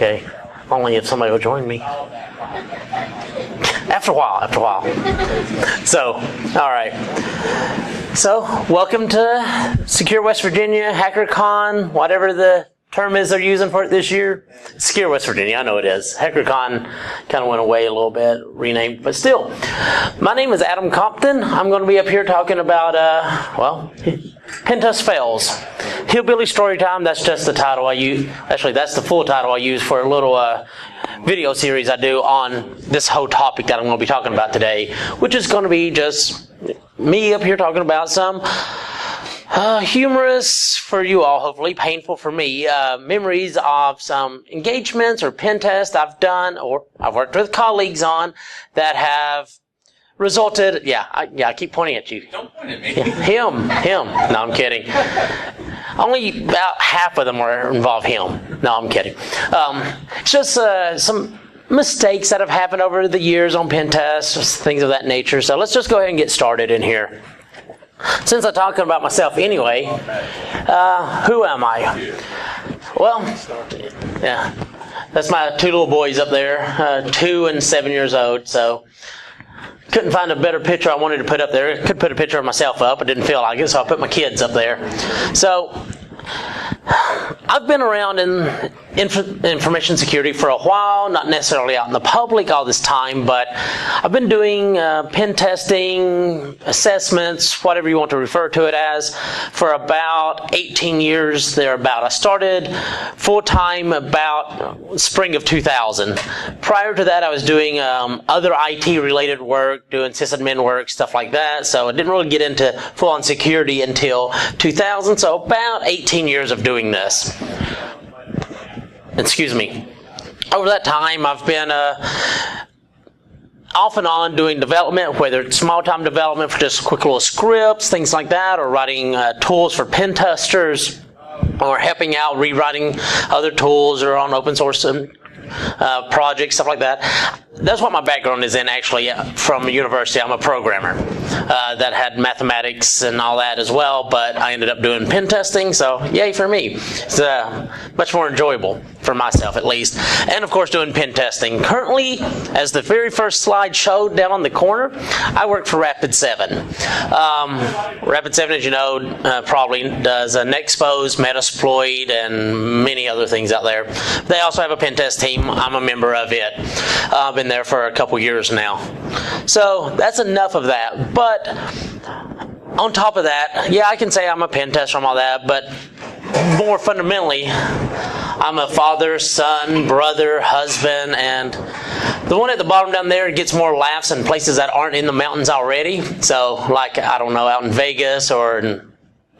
okay. Only if somebody will join me. After a while. So, all right. So, welcome to Secure West Virginia, HackerCon, whatever the term is they're using for it this year. Secure West Virginia, I know it is. HackerCon kind of went away a little bit, renamed, but still. My name is Adam Compton. I'm going to be up here talking about, Pentest fails. Hillbilly Storytime, that's just the title I use. Actually, that's the full title I use for a little video series I do on this whole topic that I'm going to be talking about today, which is going to be just me up here talking about some humorous for you all, hopefully painful for me, memories of some engagements or pen tests I've done or I've worked with colleagues on that have resulted. I keep pointing at you. Don't point at me. Him. No, I'm kidding. Only about half of them involve him. No, I'm kidding. It's just some mistakes that have happened over the years on pen tests, things of that nature. So let's just go ahead and get started in here. Since I'm talking about myself anyway, who am I? Well, yeah, that's my two little boys up there, 2 and 7 years old, so couldn't find a better picture I wanted to put up there. Could put a picture of myself up, but didn't feel like it, so I put my kids up there. So, I've been around in information security for a while, not necessarily out in the public all this time, but I've been doing pen testing, assessments, whatever you want to refer to it as, for about 18 years thereabout. I started full-time about spring of 2000. Prior to that, I was doing other IT-related work, doing sysadmin work, stuff like that, so I didn't really get into full-on security until 2000, so about 18 years of doing this. Excuse me. Over that time, I've been off and on doing development, whether it's small-time development for just quick little scripts, things like that, or writing tools for pen testers, or helping out rewriting other tools or on open source projects, stuff like that. That's what my background is in, actually, from university. I'm a programmer that had mathematics and all that as well, but I ended up doing pen testing, so yay for me. It's much more enjoyable for myself, at least. And, of course, doing pen testing. Currently, as the very first slide showed down on the corner, I work for Rapid7. Rapid7, as you know, probably does Nexpose, Metasploit, and many other things out there. They also have a pen test team. I'm a member of it. I've been there for a couple years now. So that's enough of that. But on top of that, yeah, I can say I'm a pen tester and all that, but more fundamentally, I'm a father, son, brother, husband, and the one at the bottom down there gets more laughs in places that aren't in the mountains already. So, like, I don't know, out in Vegas or in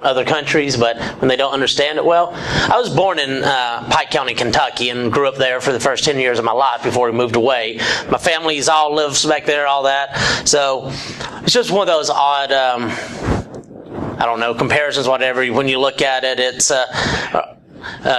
other countries, but when they don't understand it well. I was born in Pike County, Kentucky, and grew up there for the first 10 years of my life before we moved away. My family's all lives back there, all that. So it's just one of those odd, I don't know, comparisons, whatever. When you look at it, it's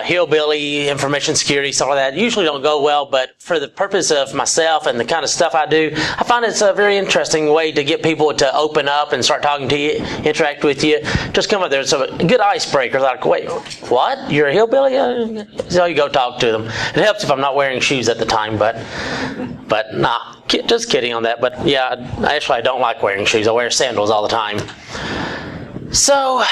hillbilly, information security, stuff like that. Usually don't go well, but for the purpose of myself and the kind of stuff I do, I find it's a very interesting way to get people to open up and start talking to you, interact with you. Just come up there. It's a good icebreaker. Like, wait, what? You're a hillbilly? So you go talk to them. It helps if I'm not wearing shoes at the time, but nah, just kidding on that. But yeah, actually I don't like wearing shoes. I wear sandals all the time. So,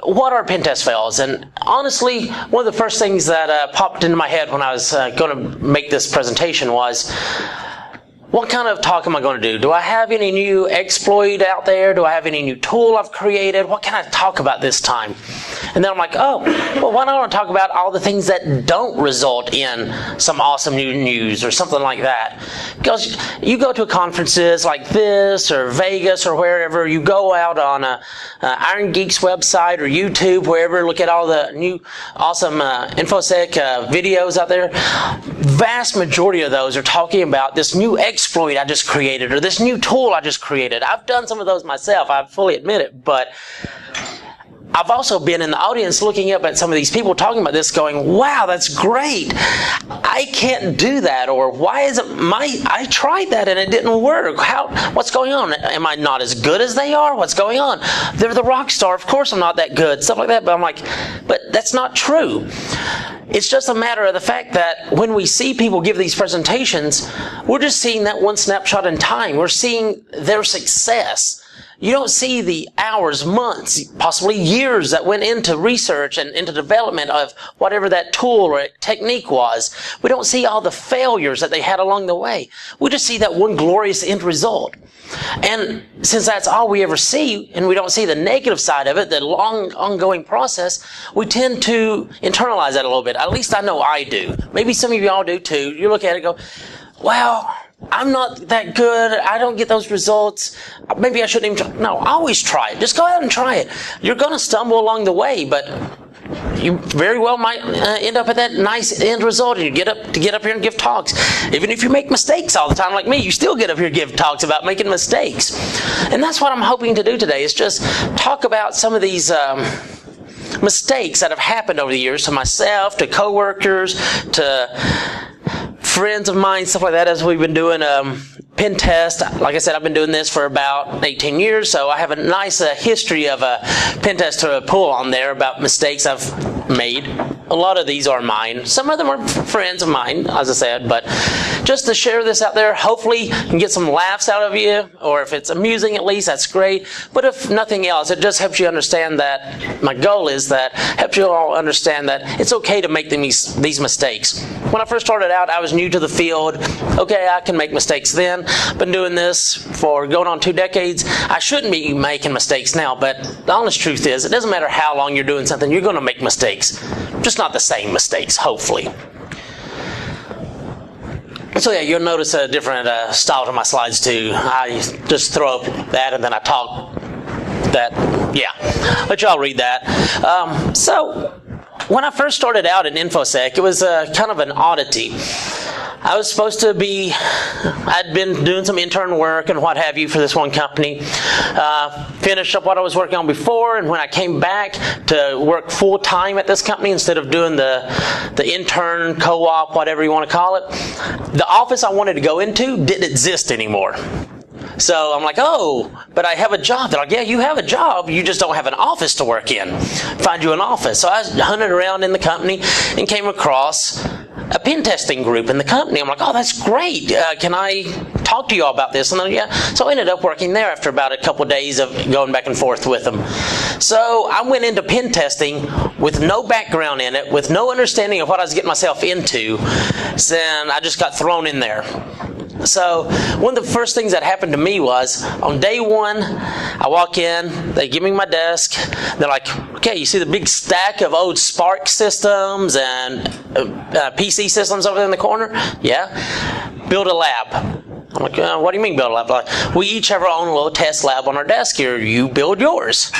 what are pen test fails? And honestly, one of the first things that popped into my head when I was going to make this presentation was, what kind of talk am I going to do? Do I have any new exploit out there? Do I have any new tool I've created? What can I talk about this time? And then I'm like, oh, well, why don't I talk about all the things that don't result in some awesome new news or something like that? Because you go to conferences like this or Vegas or wherever, you go out on Iron Geek's website or YouTube, wherever, look at all the new awesome InfoSec videos out there. Vast majority of those are talking about this new exploit I just created or this new tool I just created. I've done some of those myself, I fully admit it, but I've also been in the audience looking up at some of these people talking about this going, wow, that's great. I can't do that. Or why isn't I tried that and it didn't work. What's going on? Am I not as good as they are? What's going on? They're the rock star. Of course I'm not that good. Stuff like that. But I'm like, but that's not true. It's just a matter of the fact that when we see people give these presentations, we're just seeing that one snapshot in time. We're seeing their success. You don't see the hours, months, possibly years that went into research and into development of whatever that tool or technique was. We don't see all the failures that they had along the way. We just see that one glorious end result. And since that's all we ever see, and we don't see the negative side of it, the long, ongoing process, we tend to internalize that a little bit. At least I know I do. Maybe some of you all do too. You look at it and go, wow, I'm not that good. I don't get those results. Maybe I shouldn't even try. No, always try it. Just go ahead and try it. You're going to stumble along the way, but you very well might end up at that nice end result, and you get up here and give talks. Even if you make mistakes all the time like me, you still get up here and give talks about making mistakes. And that's what I'm hoping to do today, is just talk about some of these mistakes that have happened over the years to myself, to coworkers, to friends of mine, stuff like that, as we've been doing Pentest. Like I said, I've been doing this for about 18 years, so I have a nice history of Pentest to pull on there about mistakes I've made. A lot of these are mine. Some of them are friends of mine, as I said, but just to share this out there, hopefully you can get some laughs out of you, or if it's amusing at least, that's great. But if nothing else, it just helps you understand that, my goal is that, helps you all understand that it's okay to make these mistakes. When I first started out, I was new to the field. Okay, I can make mistakes then. Been doing this for going on 2 decades. I shouldn't be making mistakes now, but the honest truth is, it doesn't matter how long you're doing something, you're going to make mistakes. Just not the same mistakes, hopefully. So yeah, you'll notice a different style to my slides too. I just throw up that and then I talk that. Yeah, let y'all read that. So when I first started out in InfoSec, it was kind of an oddity. I was supposed to be, I'd been doing some intern work and what have you for this one company. Finished up what I was working on before, and when I came back to work full-time at this company instead of doing the intern, co-op, whatever you want to call it, the office I wanted to go into didn't exist anymore. So I'm like, oh, but I have a job. They're like, yeah, you have a job. You just don't have an office to work in. Find you an office. So I hunted around in the company and came across a pen testing group in the company. I'm like, oh, that's great. Can I talk to you all about this? And then, yeah. So I ended up working there after about a couple of days of going back and forth with them. So I went into pen testing with no background in it, with no understanding of what I was getting myself into. Then I just got thrown in there. So one of the first things that happened to me was, on day one, I walk in, they give me my desk, they're like, okay, you see the big stack of old Spark systems and PC systems over there in the corner? Yeah. Build a lab. I'm like, what do you mean build a lab? Like, we each have our own little test lab on our desk here. You build yours.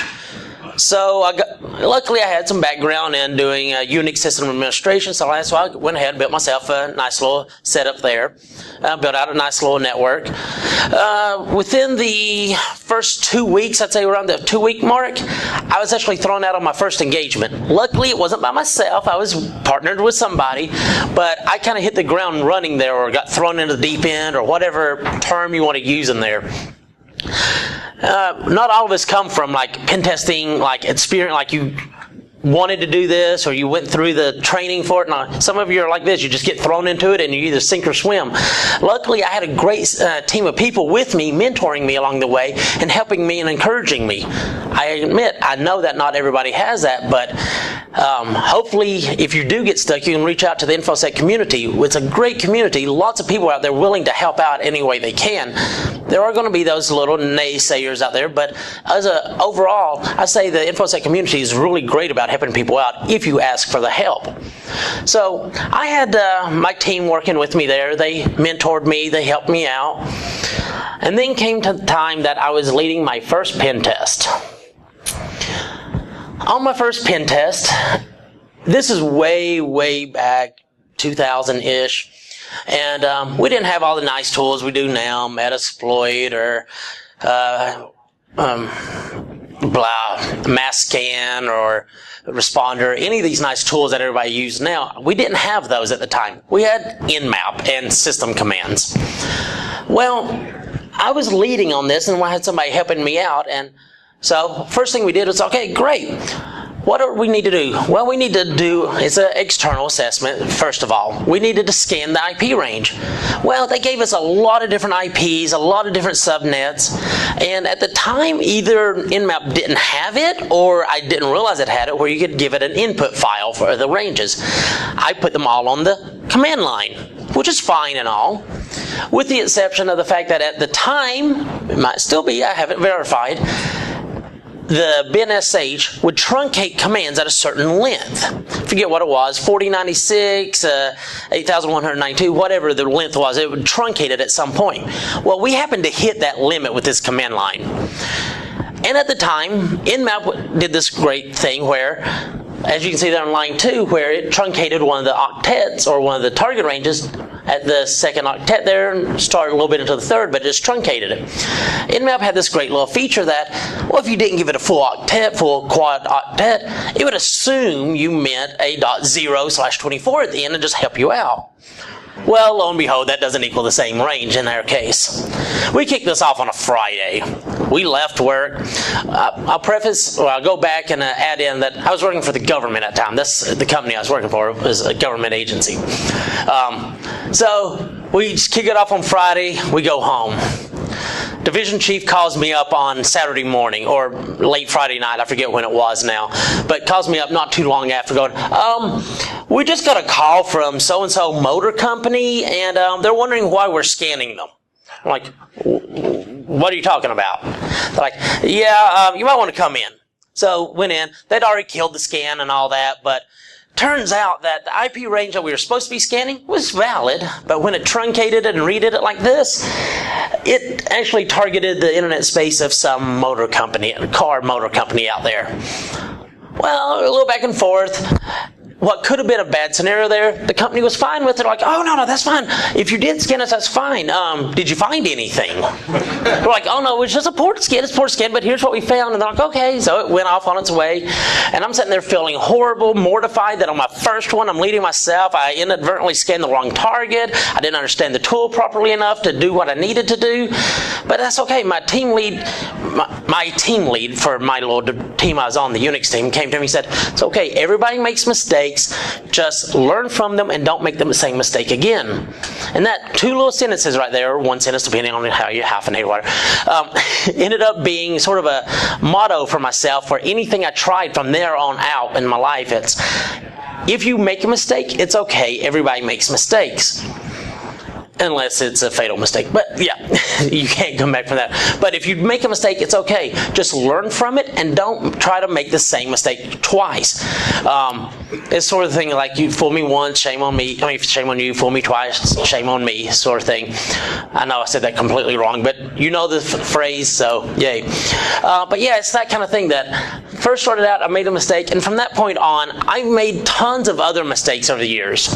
So luckily I had some background in doing Unix system administration, so I went ahead and built myself a nice little setup there. Built out a nice little network. Within the first 2 weeks, I'd say around the 2-week mark, I was actually thrown out on my first engagement. Luckily it wasn't by myself, I was partnered with somebody, but I kind of hit the ground running there, or got thrown into the deep end, or whatever term you want to use in there. Not all of us come from like pen testing, like experience, like you wanted to do this or you went through the training for it. Now, some of you are like this, you just get thrown into it and you either sink or swim. Luckily, I had a great team of people with me, mentoring me along the way and helping me and encouraging me. I admit, I know that not everybody has that, but hopefully if you do get stuck, you can reach out to the InfoSec community. It's a great community, lots of people out there willing to help out any way they can. There are going to be those little naysayers out there, but as a overall, I say the InfoSec community is really great about helping people out if you ask for the help. So I had my team working with me there. They mentored me, they helped me out. And then came to the time that I was leading my first pen test. On my first pen test, this is way back, 2000-ish. And we didn't have all the nice tools we do now, Metasploit or mass scan or responder, any of these nice tools that everybody uses now, we didn't have those at the time. We had nmap and system commands. Well, I was leading on this, and I had somebody helping me out, and so first thing we did was, okay, great. What do we need to do? Well, we need to do, it's an external assessment, first of all. We needed to scan the IP range. Well, they gave us a lot of different IPs, a lot of different subnets, and at the time, either Nmap didn't have it, or I didn't realize it had it, where you could give it an input file for the ranges. I put them all on the command line, which is fine and all, with the exception of the fact that at the time, it might still be, I haven't verified, the BNSH would truncate commands at a certain length. Forget what it was, 4096, 8192, whatever the length was, it would truncate it at some point. Well, we happened to hit that limit with this command line. And at the time, Nmap did this great thing where, as you can see there on line 2, where it truncated one of the octets, or one of the target ranges, at the second octet there, and started a little bit into the third, but just truncated it. Nmap had this great little feature that, well, if you didn't give it a full octet, full quad octet, it would assume you meant a .0/24 at the end and just help you out. Well, lo and behold, that doesn't equal the same range in our case. We kicked this off on a Friday. We left work. I'll go back and add in that I was working for the government at the time. That's the company I was working for, was a government agency. So we just kick it off on Friday. We go home. Division chief calls me up on Saturday morning, or late Friday night, I forget when it was now, but calls me up not too long after going, we just got a call from so-and-so motor company, and they're wondering why we're scanning them. I'm like, what are you talking about? They're like, yeah, you might want to come in. So went in. They'd already killed the scan and all that, but turns out that the IP range that we were supposed to be scanning was valid, but when it truncated it and redid it like this, it actually targeted the internet space of some motor company, a car motor company out there. Well, a little back and forth. What could have been a bad scenario there, the company was fine with it. Like, oh, no, that's fine. If you did scan us, that's fine. Did you find anything? We're like, oh, no, it's just a port scan. It's a port scan, but here's what we found. And they're like, okay. So it went off on its way. And I'm sitting there feeling horrible, mortified that on my first one, I'm leading myself. I inadvertently scanned the wrong target. I didn't understand the tool properly enough to do what I needed to do. But that's okay. My team lead for my little team I was on, the Unix team, came to me and said, it's okay. Everybody makes mistakes. Just learn from them and don't make them the same mistake again. And that 2 little sentences right there, or 1 sentence depending on how you hyphenate or whatever, ended up being sort of a motto for myself for anything I tried from there on out in my life. It's, if you make a mistake, it's okay. Everybody makes mistakes. Unless it's a fatal mistake. But yeah, you can't come back from that. But if you make a mistake, it's okay. Just learn from it and don't try to make the same mistake twice. It's sort of the thing like, you fool me once, shame on me. I mean, shame on you, fool me twice, shame on me, sort of thing. I know I said that completely wrong, but you know the phrase, so yay. But yeah, it's that kind of thing that first started out, I made a mistake, and from that point on, I made tons of other mistakes over the years.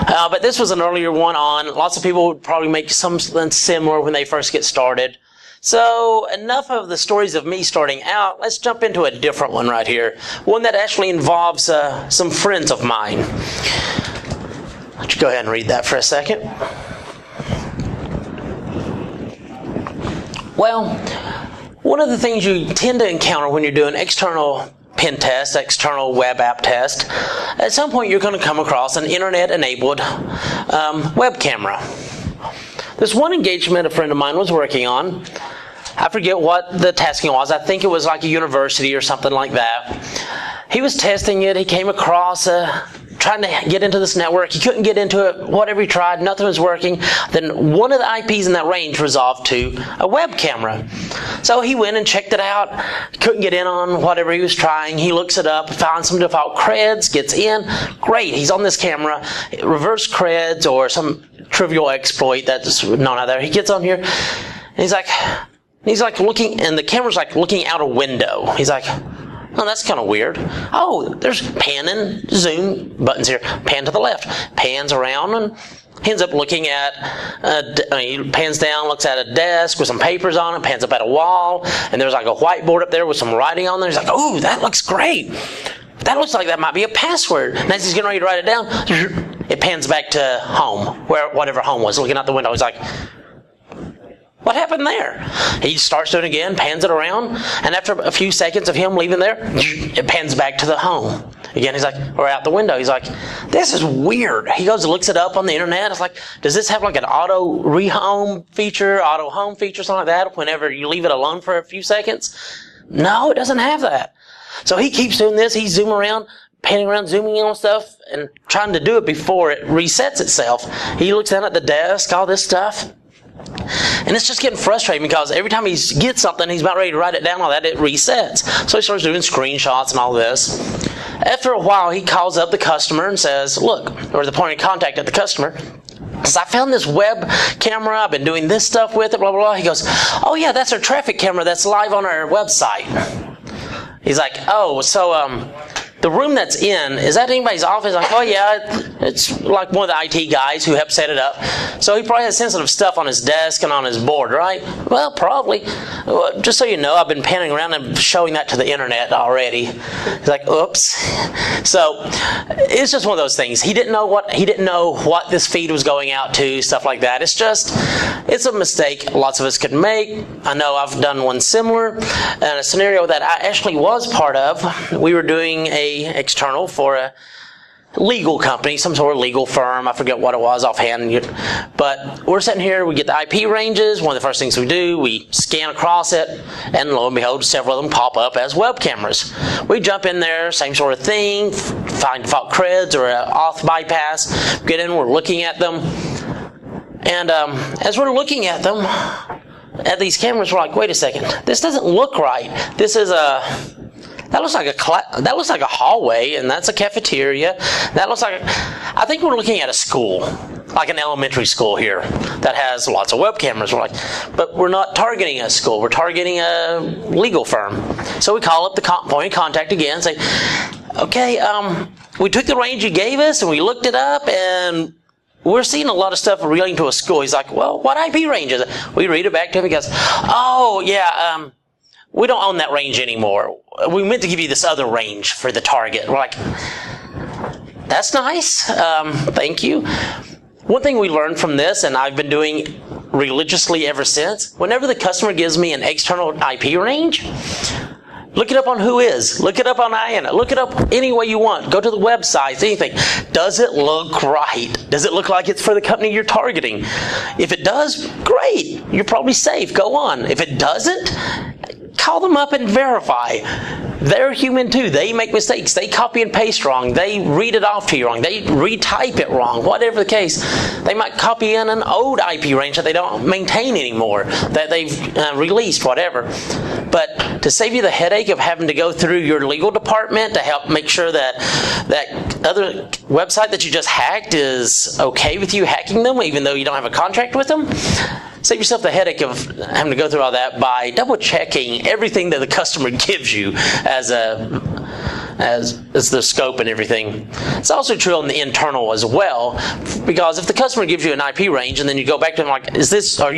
But this was an earlier one on, lots of people would probably make something similar when they first get started. So enough of the stories of me starting out. Let's jump into a different one right here. One that actually involves some friends of mine. Why don't you go ahead and read that for a second. Well, one of the things you tend to encounter when you're doing external pen test, external web app test, at some point you're going to come across an internet-enabled web camera. This one engagement a friend of mine was working on, I forget what the tasking was. I think it was like a university or something like that. He was testing it. He came across trying to get into this network. He couldn't get into it. Whatever he tried, nothing was working. Then one of the IPs in that range resolved to a web camera. So he went and checked it out. Couldn't get in on whatever he was trying. He looks it up, finds some default creds, gets in. Great, he's on this camera. Reverse creds or some trivial exploit that's known out there. He gets on here, and he's like looking, and the camera's like looking out a window. He's like, Oh, that's kind of weird. Oh, there's pan and zoom buttons here. Pan to the left. Pans around and he ends up looking at, he pans down, looks at a desk with some papers on it, pans up at a wall, and there's like a whiteboard up there with some writing on there. He's like, oh, that looks great. That looks like that might be a password. And as he's getting ready to write it down, it pans back to home, whatever home was, looking out the window. He's like, what happened there? He starts doing it again, pans it around, and after a few seconds of him leaving there, it pans back to the home. Again, he's like, or out the window. He's like, this is weird. He goes and looks it up on the internet. It's like, does this have like an auto rehome feature, auto home feature, something like that, whenever you leave it alone for a few seconds? No, it doesn't have that. So he keeps doing this. He's zooming around, panning around, zooming in on stuff, and trying to do it before it resets itself. He looks down at the desk, all this stuff. And it's just getting frustrating because every time he gets something, he's about ready to write it down, all that, it resets. So he starts doing screenshots and all this. After a while, he calls up the customer and says, look, or the point of contact at the customer, says, I found this web camera, I've been doing this stuff with it, blah, blah, blah. He goes, oh yeah, that's our traffic camera that's live on our website. He's like, oh, so, the room that's in, is that anybody's office? Like, oh yeah, it's like one of the IT guys who helped set it up. So he probably has sensitive stuff on his desk and on his board, right? Well, probably. Just so you know, I've been panning around and showing that to the internet already. He's like, oops. So it's just one of those things. He didn't know what this feed was going out to, stuff like that. It's a mistake lots of us could make. I know I've done one similar, and a scenario that I actually was part of. We were doing a external for a legal company, some sort of legal firm. I forget what it was offhand. But we're sitting here, we get the IP ranges. One of the first things we do, we scan across it, and lo and behold, several of them pop up as web cameras. We jump in there, same sort of thing, find default creds or an auth bypass, get in, we're looking at them. And as we're looking at them, at these cameras, we're like, wait a second, this doesn't look right. This is that looks like a hallway, and that's a cafeteria. That looks like I think we're looking at a school, like an elementary school here that has lots of web cameras. We're like, but we're not targeting a school. We're targeting a legal firm. So we call up the point of contact again and say, okay, we took the range you gave us and we looked it up, and we're seeing a lot of stuff relating to a school. He's like, well, what IP range is it? We read it back to him. He goes, oh yeah, we don't own that range anymore. We meant to give you this other range for the target. We're like, that's nice. Thank you. One thing we learned from this, and I've been doing religiously ever since, whenever the customer gives me an external IP range, look it up on Whois. Look it up on IANA. Look it up any way you want. Go to the websites, anything. Does it look right? Does it look like it's for the company you're targeting? If it does, great. You're probably safe. Go on. If it doesn't, call them up and verify. They're human too. They make mistakes. They copy and paste wrong. They read it off to you wrong. They retype it wrong. Whatever the case, they might copy in an old IP range that they don't maintain anymore, that they've released, whatever. But to save you the headache of having to go through your legal department to help make sure that that other website that you just hacked is okay with you hacking them, even though you don't have a contract with them, save yourself the headache of having to go through all that by double checking everything that the customer gives you as the scope and everything. It's also true on the internal as well, because if the customer gives you an IP range and then you go back to them like, are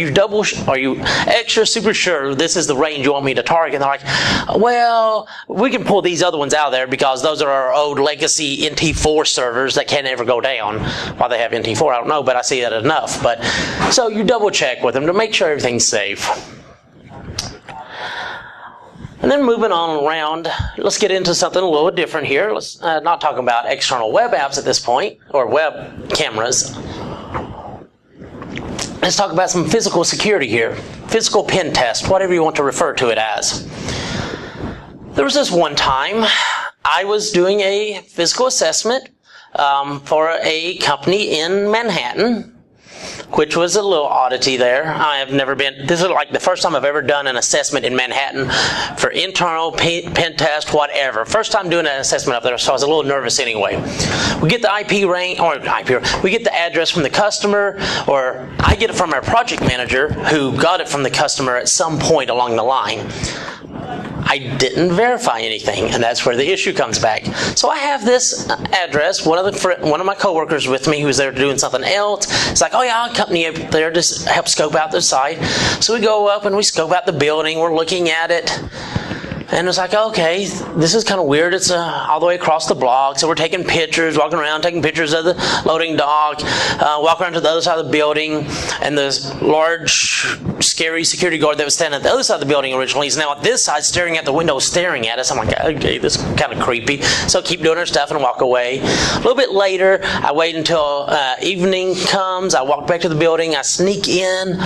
you extra super sure this is the range you want me to target? And they're like, well, we can pull these other ones out of there because those are our old legacy NT4 servers that can't ever go down. Why they have NT4, I don't know, but I see that enough. But so you double check with them to make sure everything's safe. And then moving on around, let's get into something a little different here. Let's not talk about external web apps at this point, or web cameras. Let's talk about some physical security here. Physical pen test, whatever you want to refer to it as. There was this one time I was doing a physical assessment for a company in Manhattan, which was a little oddity there. I have never been, this is like the first time I've ever done an assessment in Manhattan for internal pen test, whatever. First time doing an assessment up there, so I was a little nervous anyway. We get the IP range, we get the address from the customer, or I get it from our project manager who got it from the customer at some point along the line. I didn't verify anything, and that's where the issue comes back. So I have this address. One of my coworkers with me who's there doing something else. It's like, oh yeah, I'll accompany you up there to help scope out the site. So we go up and we scope out the building. We're looking at it. And it's like, okay, this is kind of weird. It's all the way across the block. So we're taking pictures, walking around, taking pictures of the loading dock, walk around to the other side of the building, and this large, scary security guard that was standing at the other side of the building originally is now at this side, staring at the window, staring at us. I'm like, okay, this is kind of creepy. So keep doing our stuff and walk away. A little bit later, I wait until evening comes. I walk back to the building. I sneak in.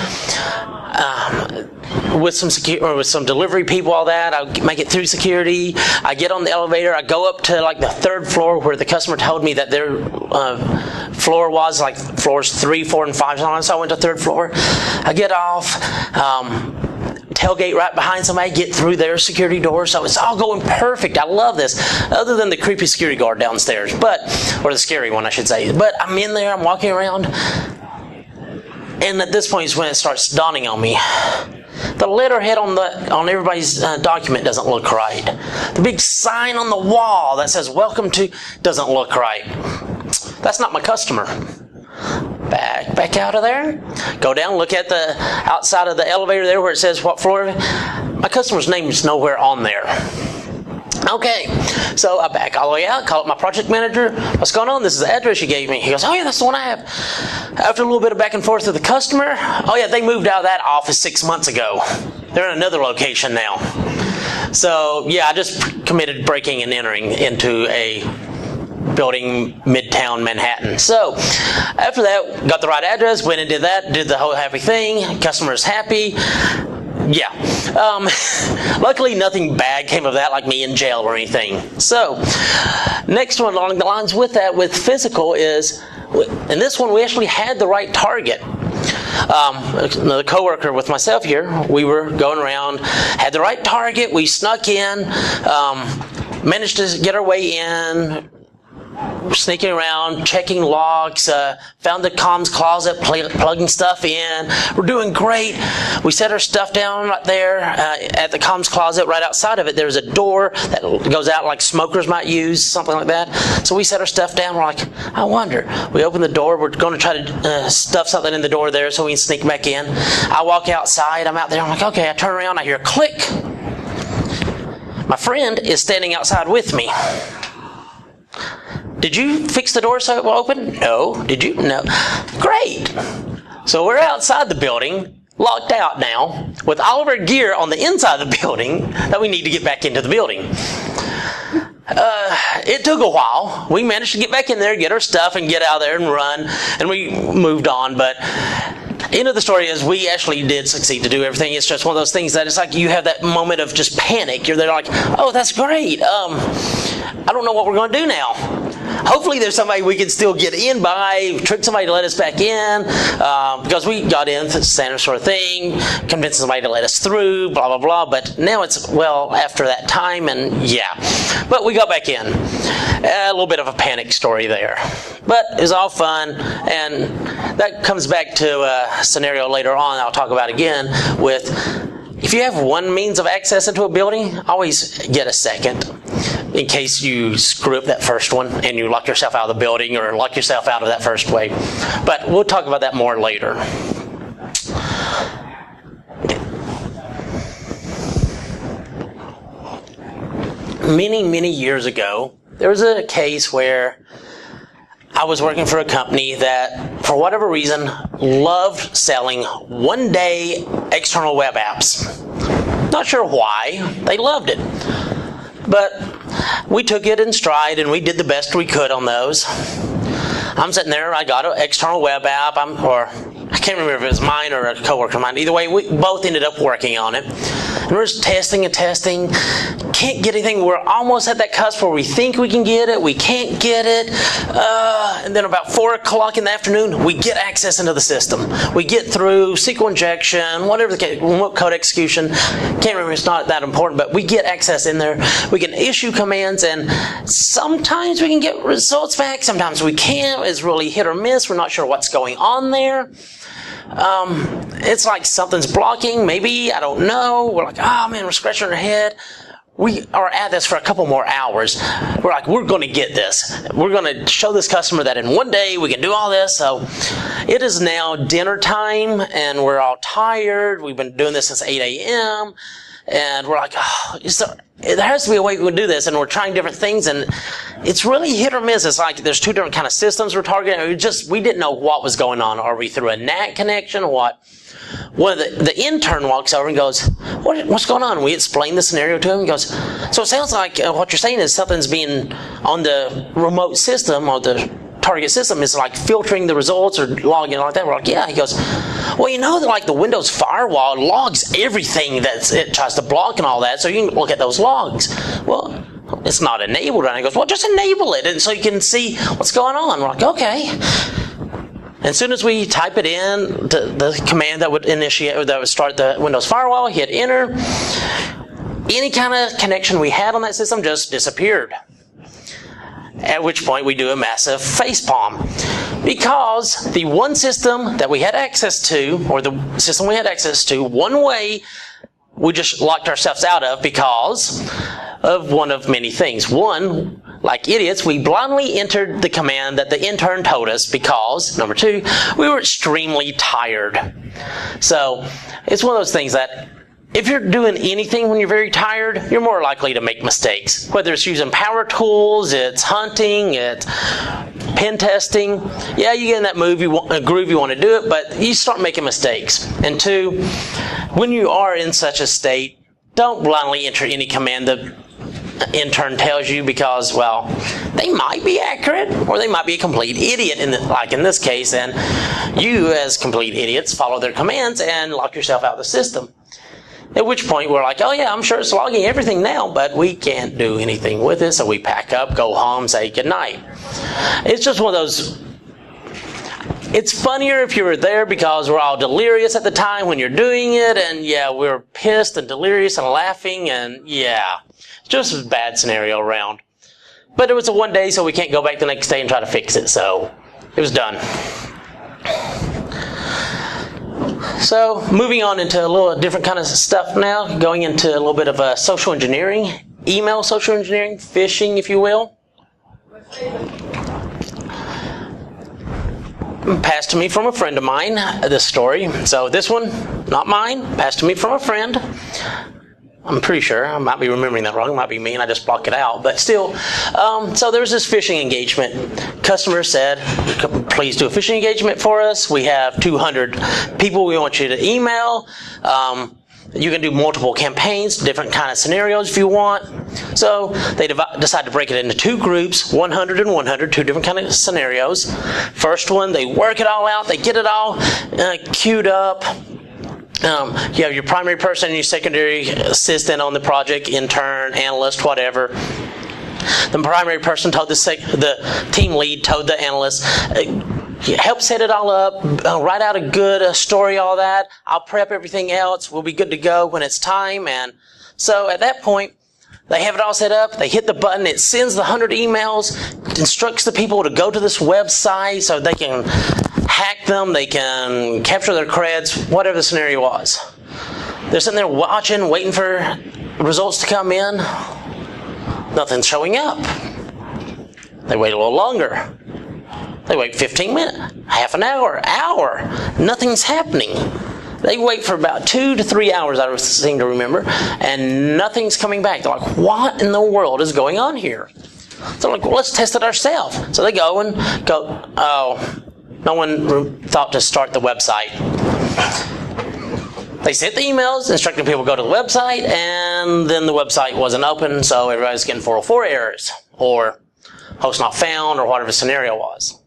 With some delivery people, all that, I make it through security. I get on the elevator. I go up to like the third floor where the customer told me that their floor was like floors 3, 4, and 5. So I went to third floor. I get off. Tailgate right behind somebody, get through their security door, so it's all going perfect. I love this, other than the creepy security guard downstairs, or the scary one, I should say. But I'm in there, I'm walking around, and at this point is when it starts dawning on me. The letterhead on everybody's document doesn't look right. The big sign on the wall that says "Welcome to" doesn't look right. That's not my customer. Back out of there. Go down, look at the outside of the elevator there where it says what floor. My customer's name is nowhere on there. Okay, so I back all the way out, call up my project manager. What's going on? This is the address you gave me. He goes, oh yeah, that's the one I have. After a little bit of back and forth with the customer, oh yeah, they moved out of that office 6 months ago. They're in another location now. So yeah, I just committed breaking and entering into a building midtown Manhattan. So after that, got the right address, went and did that, did the whole happy thing. Customer's happy. Yeah. Luckily, nothing bad came of that, like me in jail or anything. So, next one along the lines with that, with physical, is, in this one, we actually had the right target. Another coworker with myself here, we were going around, had the right target, we snuck in, managed to get our way in, sneaking around, checking logs, found the comms closet, plugging stuff in. We're doing great. We set our stuff down right there at the comms closet. Right outside of it, there's a door that goes out like smokers might use, something like that. So we set our stuff down. We're like, I wonder. We open the door. We're going to try to stuff something in the door there so we can sneak back in. I walk outside. I'm out there. I'm like, okay. I turn around. I hear a click. My friend is standing outside with me. Did you fix the door so it will open? No. Did you? No. Great. So we're outside the building, locked out now, with all of our gear on the inside of the building that we need to get back into the building. It took a while. We managed to get back in there, get our stuff, and get out there and run, and we moved on. But end of the story is we actually did succeed to do everything. It's just one of those things that it's like you have that moment of just panic. You're there like, oh, that's great. I don't know what we're going to do now. Hopefully there's somebody we can still get in by, trick somebody to let us back in, because we got in, the standard sort of thing, convince somebody to let us through, blah, blah, blah. But now it's, well, after that time, and yeah. But we got back in. A little bit of a panic story there. But it was all fun, and that comes back to a scenario later on I'll talk about again with, if you have one means of access into a building, always get a second, in case you screw up that first one and you lock yourself out of the building or lock yourself out of that first wave. But we'll talk about that more later. Many, many years ago, there was a case where I was working for a company that, for whatever reason, loved selling one-day external web apps. Not sure why. They loved it. But we took it in stride, and we did the best we could on those. I'm sitting there, I got an external web app, I can't remember if it was mine or a coworker of mine. Either way, we both ended up working on it. And we're just testing and testing. Can't get anything. We're almost at that cusp where we think we can get it. We can't get it. And then about 4 o'clock in the afternoon, we get access into the system. We get through SQL injection, whatever the case, remote code execution. Can't remember, it's not that important, but we get access in there. We can issue commands, and sometimes we can get results back. Sometimes we can't. It's really hit or miss. We're not sure what's going on there. It's like something's blocking, maybe, I don't know. We're like, oh man, we're scratching our head. we are at this for a couple more hours. We're like, we're going to get this. We're going to show this customer that in one day we can do all this. So it is now dinner time, and we're all tired. We've been doing this since 8 a.m., and we're like, oh, there has to be a way we can do this, and we're trying different things, and it's really hit or miss. It's like there's two different kind of systems we're targeting. We didn't know what was going on. Are we through a NAT connection or what? One of the intern walks over and goes, what's going on? We explain the scenario to him. He goes, so it sounds like what you're saying is something's being on the remote system or the target system is like filtering the results or logging like that. We're like, yeah. He goes, well, you know that like the Windows firewall logs everything that it tries to block and all that, so you can look at those logs. Well, it's not enabled. And he goes, well, just enable it, and so you can see what's going on. We're like, okay. And as soon as we type it in, the command that would initiate or that would start the Windows firewall, hit enter, any kind of connection we had on that system just disappeared. At which point we do a massive facepalm, because the one system that we had access to, or the system we had access to, one way we just locked ourselves out of because of one of many things. One, like idiots, we blindly entered the command that the intern told us because, number two, we were extremely tired. So it's one of those things that if you're doing anything when you're very tired, you're more likely to make mistakes. Whether it's using power tools, it's hunting, it's pen testing. Yeah, you get in that groove, you want to do it, but you start making mistakes. And two, when you are in such a state, don't blindly enter any command the intern tells you, because, well, they might be accurate or they might be a complete idiot, like in this case, and you as complete idiots follow their commands and lock yourself out of the system. At which point we're like, oh yeah, I'm sure it's logging everything now, but we can't do anything with it, so we pack up, go home, say goodnight. It's just one of those. It's funnier if you were there because we're all delirious at the time when you're doing it, and yeah, we're pissed and delirious and laughing, and yeah, it's just a bad scenario around. But it was a one day, so we can't go back the next day and try to fix it, so it was done. So moving on into a little different kind of stuff now, going into a little bit of social engineering, email social engineering, phishing, if you will. Passed to me from a friend of mine, this story. So this one, not mine, passed to me from a friend. I'm pretty sure. I might be remembering that wrong. It might be me and I just block it out. But still, so there was this phishing engagement. Customer said, please do a phishing engagement for us. We have 200 people we want you to email. You can do multiple campaigns, different kind of scenarios if you want. So they decide to break it into two groups, 100 and 100, two different kind of scenarios. First one, they work it all out. They get it all queued up. You have your primary person and your secondary assistant on the project, intern, analyst, whatever. The primary person told the team lead told the analyst, help set it all up, write out a good story, all that. I'll prep everything else. We'll be good to go when it's time. And so at that point, they have it all set up. They hit the button. It sends the 100 emails, instructs the people to go to this website so they can hack them, they can capture their creds, whatever the scenario was. They're sitting there watching, waiting for results to come in. Nothing's showing up. They wait a little longer. They wait 15 minutes, half an hour. Nothing's happening. They wait for about 2 to 3 hours, I seem to remember, and nothing's coming back. They're like, what in the world is going on here? So they're like, well, let's test it ourselves. So they go, oh, no one thought to start the website. They sent the emails instructing people to go to the website, and then the website wasn't open, so everybody's getting 404 errors, or host not found, or whatever the scenario was.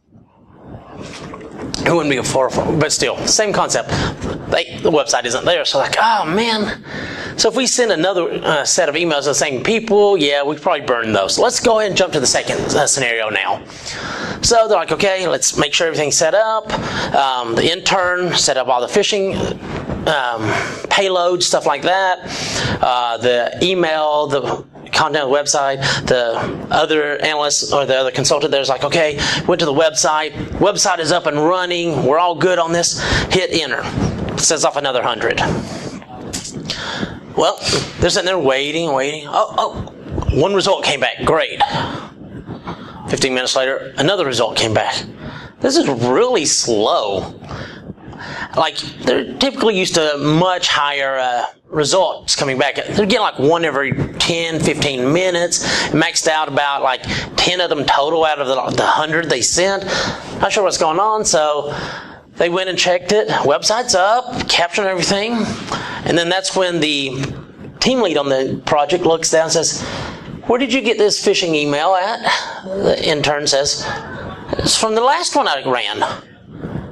It wouldn't be a 404, but still, same concept. The website isn't there, so like, oh man. So if we send another set of emails to the same people, yeah, we probably burn those. So let's go ahead and jump to the second scenario now. So they're like, okay, let's make sure everything's set up. The intern set up all the phishing payload, stuff like that. The email, the content of the website, the other analyst or the other consultant there's like, okay, went to the website is up and running, we're all good on this, hit enter. It says off another 100. Well, they're sitting there waiting. Oh, one result came back. Great. 15 minutes later, another result came back. This is really slow. Like, they're typically used to much higher results coming back. They're getting like one every 10, 15 minutes, maxed out about like 10 of them total out of the 100 they sent. Not sure what's going on, so they went and checked it. Website's up, captured everything. And then that's when the team lead on the project looks down and says, "Where did you get this phishing email at?" The intern says, "It's from the last one I ran."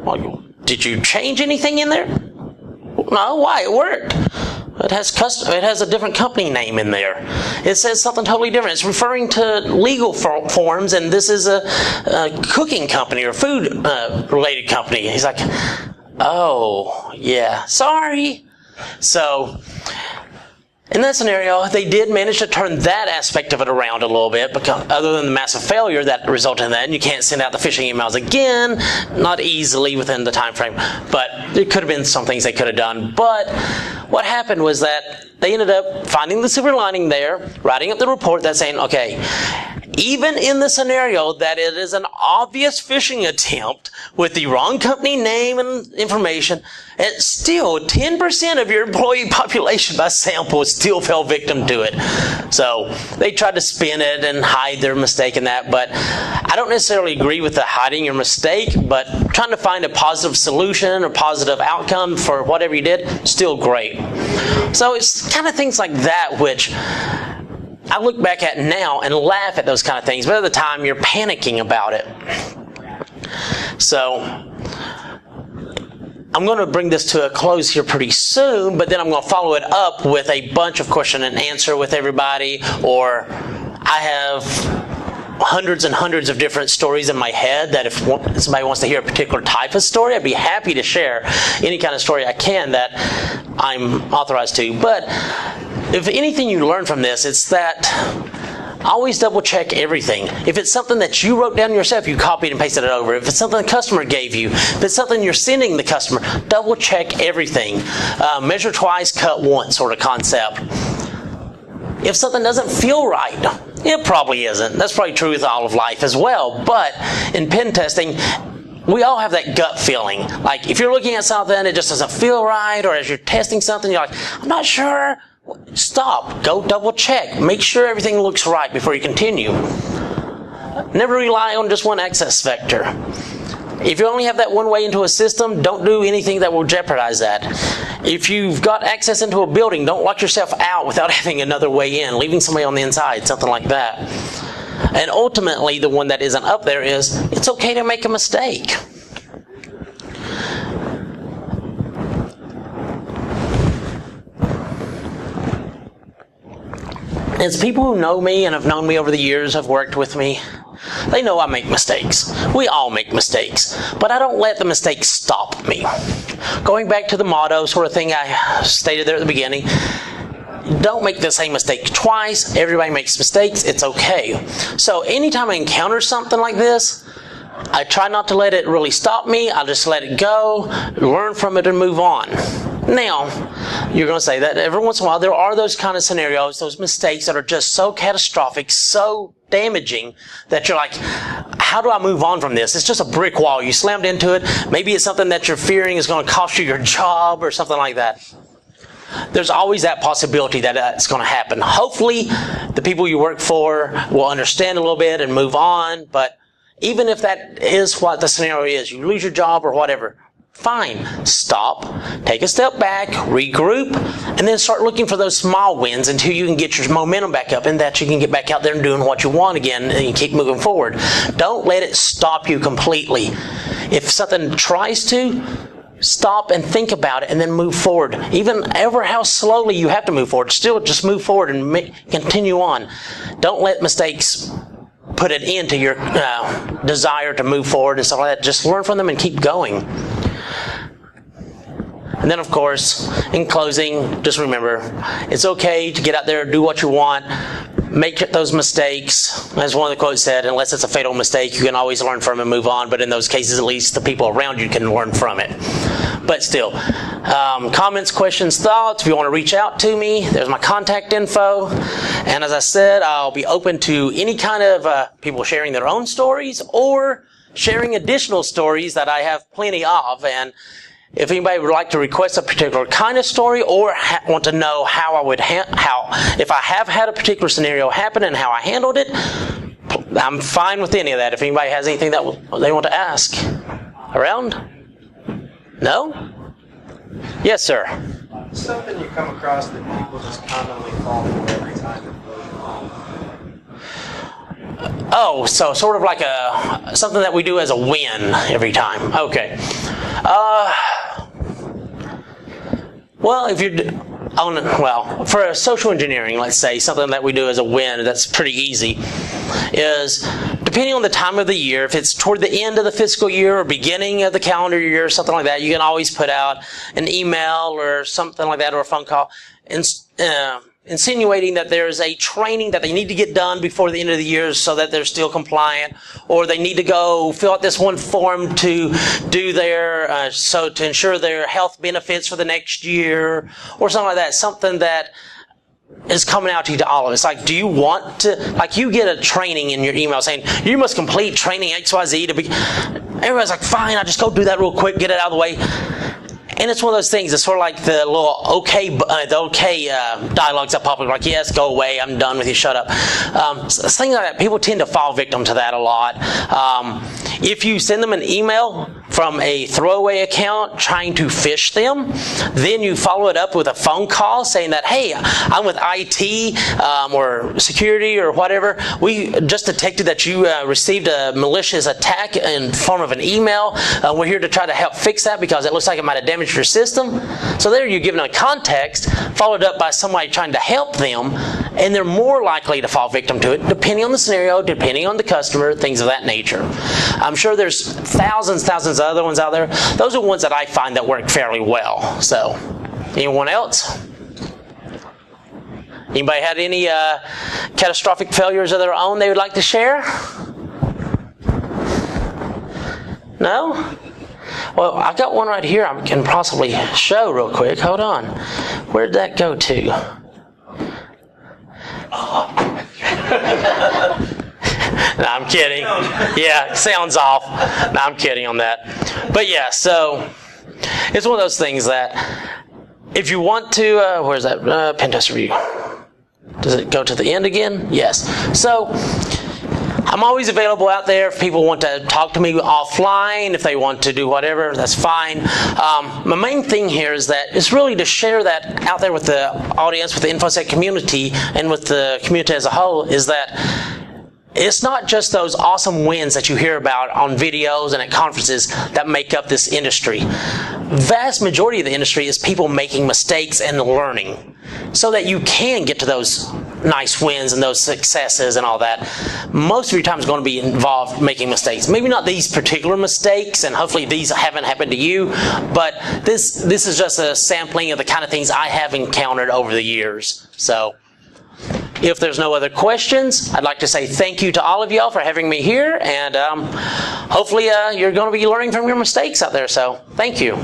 Well, did you change anything in there? No, why? It worked. It has a different company name in there. It says something totally different. It's referring to legal forms, and this is a cooking company or food related company. He's like, "Oh, yeah, sorry." So, in that scenario, they did manage to turn that aspect of it around a little bit, because other than the massive failure that resulted in that, and you can't send out the phishing emails again, not easily within the time frame, but there could have been some things they could have done. But what happened was that they ended up finding the silver lining there, writing up the report that's saying, okay, even in the scenario that it is an obvious phishing attempt with the wrong company name and information, it's still 10% of your employee population by sample still fell victim to it. So they tried to spin it and hide their mistake in that, but I don't necessarily agree with the hiding your mistake, but trying to find a positive solution or positive outcome for whatever you did, still great. So it's kind of things like that which I look back at now and laugh at those kind of things, but at the time you're panicking about it. So I'm going to bring this to a close here pretty soon, but then I'm going to follow it up with a bunch of question and answer with everybody, or I have hundreds and hundreds of different stories in my head that if somebody wants to hear a particular type of story, I'd be happy to share any kind of story I can that I'm authorized to. But if anything you learn from this, it's that always double check everything. If it's something that you wrote down yourself, you copied and pasted it over. If it's something the customer gave you, if it's something you're sending the customer, double check everything. Measure twice, cut once sort of concept. If something doesn't feel right, it probably isn't. That's probably true with all of life as well. But in pen testing, we all have that gut feeling. Like if you're looking at something, it just doesn't feel right, or as you're testing something, you're like, I'm not sure. Stop. Go double check. Make sure everything looks right before you continue. Never rely on just one access vector. If you only have that one way into a system, don't do anything that will jeopardize that. If you've got access into a building, don't lock yourself out without having another way in, leaving somebody on the inside, something like that. And ultimately, the one that isn't up there is, it's okay to make a mistake. As people who know me and have known me over the years, have worked with me, they know I make mistakes. We all make mistakes. But I don't let the mistakes stop me. Going back to the motto sort of thing I stated there at the beginning, don't make the same mistake twice. Everybody makes mistakes. It's okay. So anytime I encounter something like this, I try not to let it really stop me. I just let it go, learn from it, and move on. Now, you're going to say that every once in a while there are those kind of scenarios, those mistakes that are just so catastrophic, so damaging, that you're like, how do I move on from this? It's just a brick wall. You slammed into it. Maybe it's something that you're fearing is going to cost you your job or something like that. There's always that possibility that that's going to happen. Hopefully, the people you work for will understand a little bit and move on, but even if that is what the scenario is, you lose your job or whatever, fine. Stop, take a step back, regroup, and then start looking for those small wins until you can get your momentum back up and that you can get back out there and doing what you want again and you keep moving forward. Don't let it stop you completely. If something tries to, stop and think about it and then move forward. Even ever how slowly you have to move forward, still just move forward and continue on. Don't let mistakes put an end to your desire to move forward and stuff like that. Just learn from them and keep going. And then, of course, in closing, just remember, it's okay to get out there and do what you want. Make those mistakes. As one of the quotes said, unless it's a fatal mistake, you can always learn from it and move on. But in those cases, at least the people around you can learn from it. but still. Comments, questions, thoughts, if you want to reach out to me, there's my contact info. And as I said, I'll be open to any kind of people sharing their own stories or sharing additional stories that I have plenty of. And if anybody would like to request a particular kind of story or want to know how I would if I have had a particular scenario happen and how I handled it, I'm fine with any of that. If anybody has anything that they want to ask. Around? No? Yes, sir. Something you come across that people just commonly fall for every time. Oh, so sort of like something that we do as a win every time. Okay. Well, if you're for social engineering, let's say, something that we do as a win that's pretty easy is, depending on the time of the year, if it's toward the end of the fiscal year or beginning of the calendar year or something like that, you can always put out an email or something like that, or a phone call, insinuating that there is a training that they need to get done before the end of the year so that they're still compliant, or they need to go fill out this one form to do their, to ensure their health benefits for the next year, or something like that. Something that is coming out to you, to all of us. Like, do you want to, like, you get a training in your email saying, you must complete training XYZ to be, everybody's like, fine, I'll just go do that real quick, get it out of the way. And it's one of those things, it's sort of like the little dialogues that pop up, like, yes, go away, I'm done with you, shut up. Things like that, people tend to fall victim to that a lot. If you send them an email from a throwaway account trying to phish them, then you follow it up with a phone call saying that, hey, I'm with IT or security or whatever. We just detected that you received a malicious attack in form of an email. We're here to try to help fix that because it looks like it might have damaged your system. So there you're given a context followed up by somebody trying to help them, and they're more likely to fall victim to it depending on the scenario, depending on the customer, things of that nature. I'm sure there's thousands of other ones out there. Those are ones that I find that work fairly well. So, anyone else? Anybody had any catastrophic failures of their own they would like to share? No? Well, I've got one right here I can possibly show real quick. Hold on. Where did that go to? No, I'm kidding. Yeah, sounds off. No, I'm kidding on that. But yeah, so it's one of those things that if you want to, where's that Pentest review? Does it go to the end again? Yes. So I'm always available out there if people want to talk to me offline, if they want to do whatever, that's fine. My main thing here is that it's really to share that out there with the audience, with the InfoSec community, and with the community as a whole, is that it's not just those awesome wins that you hear about on videos and at conferences that make up this industry. Vast majority of the industry is people making mistakes and learning so that you can get to those nice wins and those successes and all that. Most of your time is going to be involved making mistakes. Maybe not these particular mistakes, and hopefully these haven't happened to you, but this is just a sampling of the kind of things I have encountered over the years. So if there's no other questions, I'd like to say thank you to all of y'all for having me here, and hopefully you're going to be learning from your mistakes out there, so thank you.